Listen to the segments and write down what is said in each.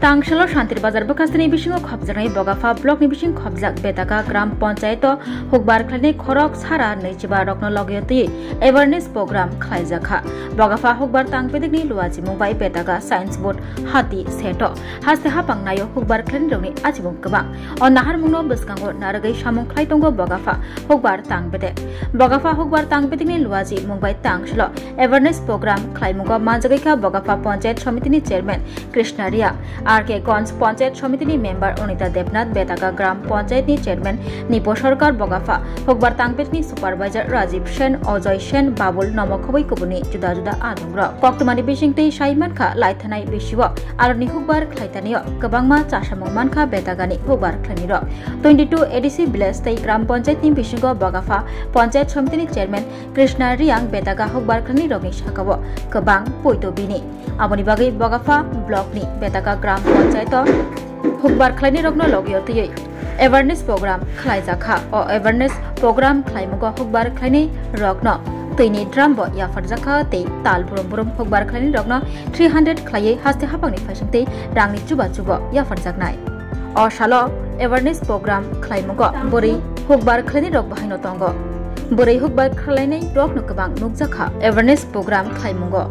Tangshalo Shantir Bazar Bokastani Bishingo Khobjak Bogafa Block Nibishing Khobjak Betaka Gram Panchayeto Hukbar Khlani Khorok Sara Neichiba Rokno Logyoti Awareness Program Khlaijaka Bogafa Hukbar Tangpedigni Luaji Mumbai Betaka Science Board Hati Seto Haste Hapangnayo Hukbar Khlani Rokni Achibung Kabang On Nahar Mungno Biskango Naragai Shamung Khlaitongo Bogafa Hukbar Tangbede Bogafa Hukbar Tangpedigni Luaji Mumbai Tangshalo Awareness Program Khlaimungo Manjagaika Bogafa Panchayat Samitini Chairman Krishna Ria RK Gons Panchayat Samitini Member Onita Debnath Betaka Gram Panchayat ni Chairman Nipo Sarkar Bogafa Hukbar Tangpetni Supervisor Rajiv Sen Ojoy Sen Babul Nomokhobai Kubuni Juda Juda Adungra Koktumani Bishingtei Shaiman Kha Laithanai Bishiwo Aroni Hukbar Khlaitanio Kabangma Chasamongman Kha Betagani Hukbar Khlainiro 22 ADC Village Tei Gram Panchayat ni Bishingo Bogafa Panchayat Samitini Chairman Krishna Riang Betaka Hukbar Khlani Rokni Sakabo Kabang Poito Bini Aboni Bagai Bogafa Block ni Betaka Gram Panchayeto Hukbar Khlani Rokno Logyoti Awareness Program Khlaijaka o Awareness Program Khlaimugo Hukbar Khlani Rokno Tini Drambo Yafarjaka Te Tal Burum Burum Hukbar Khlani Rokno 300 Khlaye Haste Hapangni Phasingte Rangni Chuba Chuba Yafarjaknai o Shalo Awareness Program Khlaimugo Bori Hukbar Khlani Rok Bahaino Tongo Bori Hukbar Khlainai Rokno Kabang Nukjaka Awareness Program Khlaimugo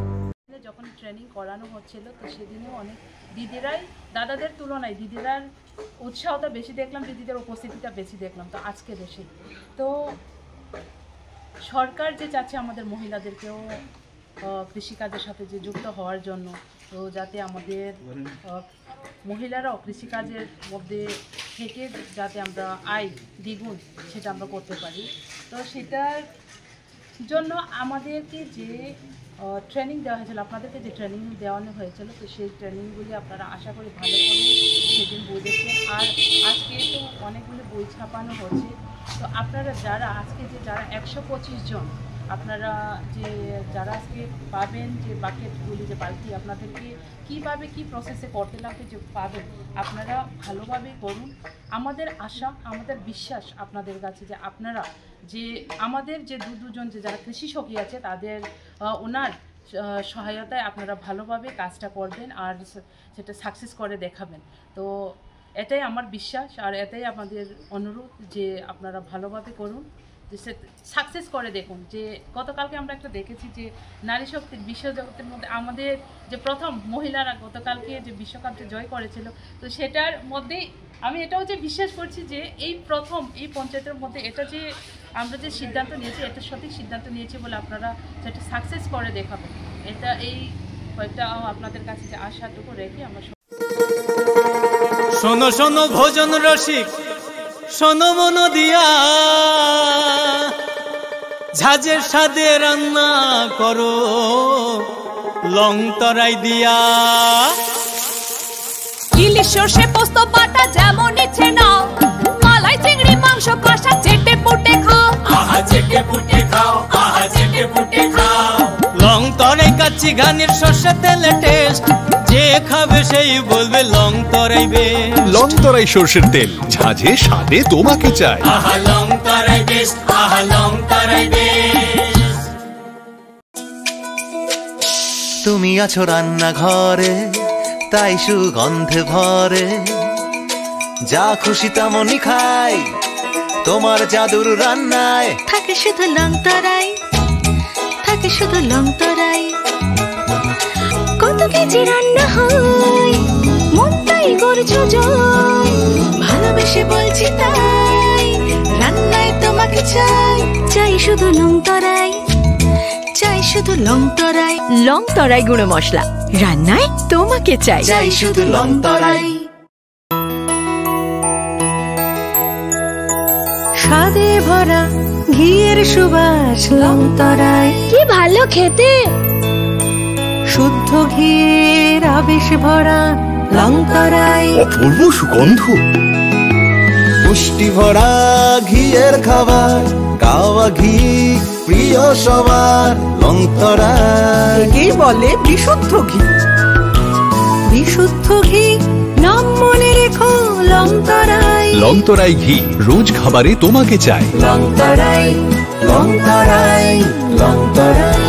যখন training করানো হচ্ছিল তো সেদিনও অনেক দিদিরাই দাদাদের তুলনায় দিদিরার উৎসাহটা বেশি দেখলাম, দিদিদের উপস্থিতিটা বেশি দেখলাম। তো আজকে বেশি তো সরকার যে চাচ্ছে আমাদের মহিলাদেরকেও কৃষিকাজের সাথে যে যুক্ত হওয়ার জন্য, তো যাতে আমাদের মহিলারাও কৃষিকাজের মধ্যে থেকে যাতে আমরা আয় দ্বিগুণ সেটা আমরা করতে পারি। তো সেটার জন্য আমাদেরকে যে ট্রেনিং দেওয়া হয়েছিল, আপনাদেরকে যে ট্রেনিং দেওয়ানো হয়েছিল, তো সেই ট্রেনিংগুলি আপনারা আশা করি ভালো করে সেদিন বুঝেছেন। আর আজকে তো অনেকগুলো বই ছাপানো হচ্ছে, তো আপনারা যারা আজকে যে যারা 125 জন আপনারা যে যারা আজকে পাবেন যে বাকেটগুলি যে বালতি আপনাদেরকে কীভাবে কী প্রসেসে করতে লাগবে যে পাবেন, আপনারা ভালোভাবে করুন। আমাদের আশা আমাদের বিশ্বাস আপনাদের কাছে যে আপনারা যে আমাদের যে দুজন যে যারা কৃষি সখী আছে তাদের ওনার সহায়তায় আপনারা ভালোভাবে কাজটা করবেন আর সেটা সাকসেস করে দেখাবেন। তো এটাই আমার বিশ্বাস আর এটাই আমাদের অনুরোধ যে আপনারা ভালোভাবে করুন, যে সাকসেস করে দেখুন। যে গতকালকে আমরা একটা দেখেছি যে নারী শক্তির বিশ্বজগতের মধ্যে আমাদের যে প্রথম মহিলারা গতকালকে যে বিশ্বকাপটা জয় করেছিল, তো সেটার মধ্যেই আমি এটাও যে বিশ্বাস করছি যে এই প্রথম এই পঞ্চায়েতের মধ্যে এটা যে আমরা যে সিদ্ধান্ত নিয়েছি এটা সঠিক সিদ্ধান্ত নিয়েছি বলে আপনারা সেটা সাকসেস করে দেখাবেন। এটা এই কয়েকটা আপনাদের কাছে যে আশাটুকু রেখে আমার শোনো শোনো ভোজন রসিক শোনো মন দিয়া, ঝাঁঝের স্বাদে রান্না করো লং তরাই দিয়া। ইলিশ সর্ষে পোস্ত বাটা যেমন ইচ্ছে নাও, মালাই চিংড়ি মাংস কষা চেটে পুটে খাও, আহা চেটে পুটে খাও, আহা চেটে পুটে খাও। লং তরাই কাচ্চি ঘানির সর্ষে তেলে টেস্ট, যে খাবে সেই বলবে লং তরাই বেস্ট। লং তরাই সর্ষের তেল, ঝাঁঝে স্বাদে তোমাকে চাই। আহা লং তরাই বেস্ট, আহা লং তরাই বেস্ট। তুমি আছো রান্নাঘরে তাই সুগন্ধে ভরে, যা খুশি তেমনই খাই তোমার জাদুর রান্নায়। থাকে শুধু লং তরাই, থাকে শুধু লং তরাই। কত কেজি রান্না হয় মন তাই করছো জয়, ভালোবেসে বলছি তাই রান্নায় তোমাকে চাই। চাই শুধু লং তরাই, চাই শুধু লং তরাই। লং তরাই গুঁড়ো মশলা, রান্নায় তোমাকে চাই। চাই শুধু লং তরাই। স্বাদে ভরা ঘিয়ের সুবাস লং তরাই, কি ভালো খেতে। শুদ্ধ ঘিয়ের আবেশ ভরা লং তরাই, অপূর্ব সুগন্ধ। পুষ্টি ভরা ঘিয়ের খাবার, গাওয়া ঘি প্রিয় সবার লং তরাই। একেই বলে বিশুদ্ধ ঘি। বিশুদ্ধ ঘি নাম মনে রেখো লং তরাই। লং তরাই ঘি রোজ খাবারে তোমাকে চাই। লং তরাই, লং তরাই, লং তরাই।